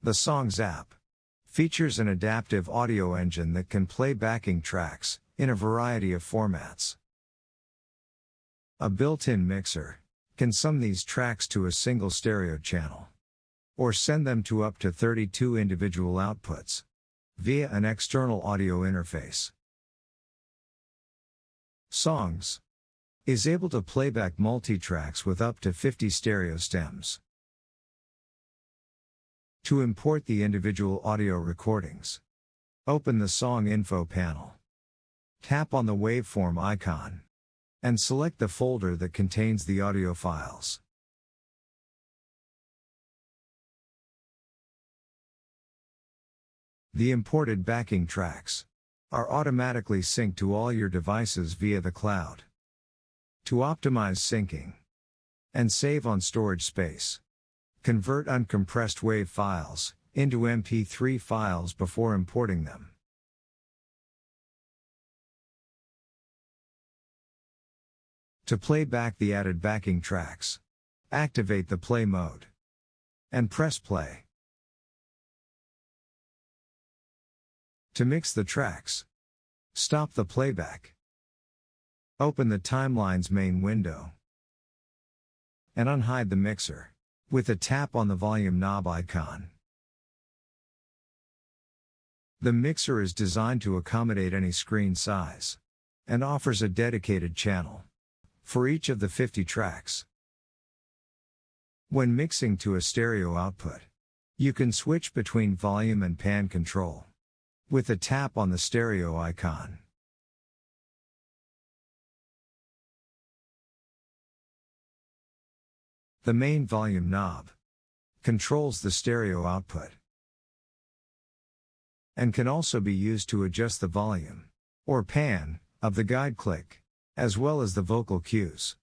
The Songs app features an adaptive audio engine that can play backing tracks in a variety of formats. A built-in mixer can sum these tracks to a single stereo channel, or send them to up to 32 individual outputs via an external audio interface. Songs is able to playback multi-tracks with up to 50 stereo stems. To import the individual audio recordings, open the Song Info panel. Tap on the waveform icon and select the folder that contains the audio files. The imported backing tracks are automatically synced to all your devices via the cloud. To optimize syncing and save on storage space, convert uncompressed WAV files into MP3 files before importing them. To play back the added backing tracks, activate the play mode and press play. To mix the tracks, stop the playback. Open the Timeline's main window and unhide the mixer with a tap on the volume knob icon. The mixer is designed to accommodate any screen size and offers a dedicated channel for each of the 50 tracks. When mixing to a stereo output, you can switch between volume and pan control with a tap on the stereo icon. The main volume knob controls the stereo output and can also be used to adjust the volume or pan of the guide click, as well as the vocal cues.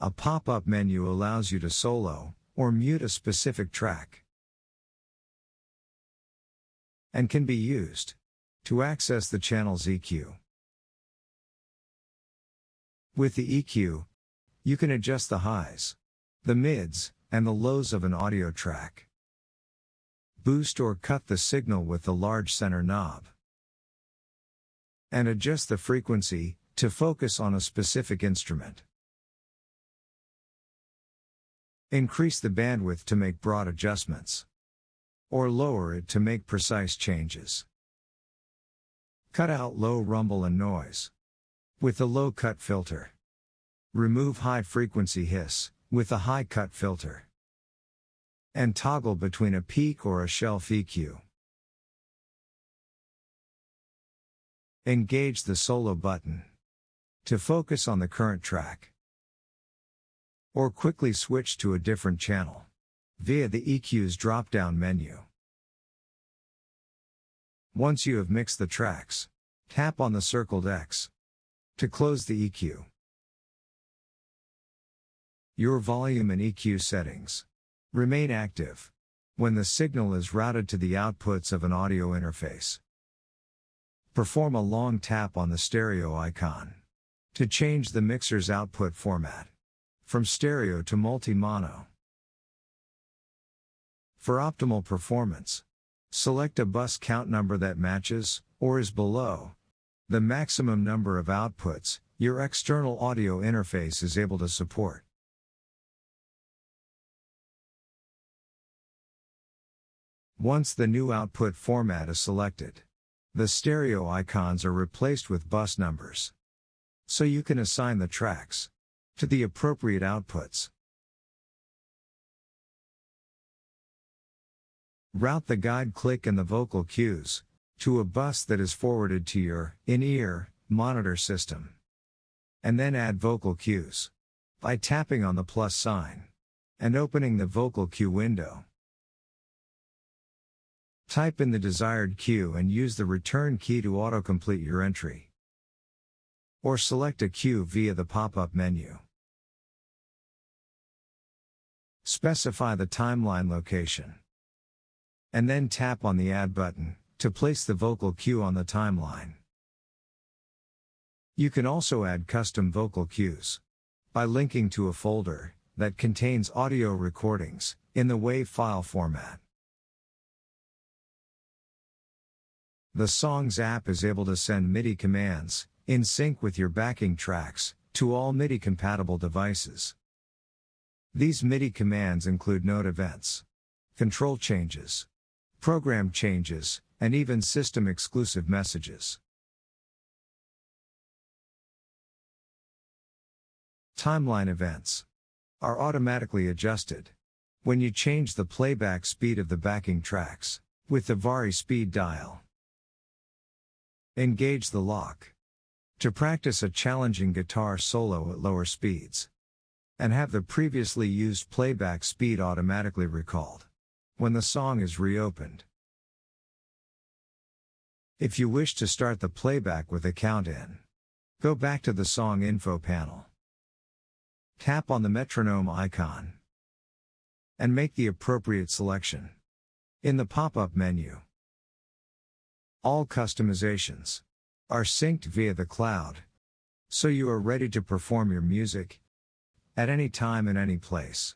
A pop-up menu allows you to solo or mute a specific track and can be used to access the channel's EQ. With the EQ, you can adjust the highs, the mids, and the lows of an audio track. Boost or cut the signal with the large center knob. And adjust the frequency to focus on a specific instrument. Increase the bandwidth to make broad adjustments, or lower it to make precise changes. Cut out low rumble and noise with the low cut filter. Remove high frequency hiss with the high cut filter. And toggle between a peak or a shelf EQ. Engage the solo button to focus on the current track, or quickly switch to a different channel via the EQ's drop-down menu. Once you have mixed the tracks, tap on the circled X to close the EQ. Your volume and EQ settings remain active when the signal is routed to the outputs of an audio interface. Perform a long tap on the stereo icon to change the mixer's output format from stereo to multi-mono. For optimal performance, select a bus count number that matches, or is below, the maximum number of outputs your external audio interface is able to support. Once the new output format is selected, the stereo icons are replaced with bus numbers, so you can assign the tracks to the appropriate outputs. Route the guide click and the vocal cues to a bus that is forwarded to your in-ear monitor system. And then add vocal cues by tapping on the plus sign and opening the vocal cue window. Type in the desired cue and use the return key to autocomplete your entry. Or select a cue via the pop-up menu. Specify the timeline location. And then tap on the Add button to place the vocal cue on the timeline. You can also add custom vocal cues by linking to a folder that contains audio recordings in the WAV file format. The Songs app is able to send MIDI commands, in sync with your backing tracks, to all MIDI-compatible devices. These MIDI commands include note events, control changes, program changes, and even system-exclusive messages. Timeline events are automatically adjusted when you change the playback speed of the backing tracks with the Vari speed dial. Engage the lock to practice a challenging guitar solo at lower speeds, and have the previously used playback speed automatically recalled when the song is reopened. If you wish to start the playback with a count-in, go back to the Song Info panel. Tap on the metronome icon and make the appropriate selection in the pop-up menu. All customizations are synced via the cloud, so you are ready to perform your music at any time and any place.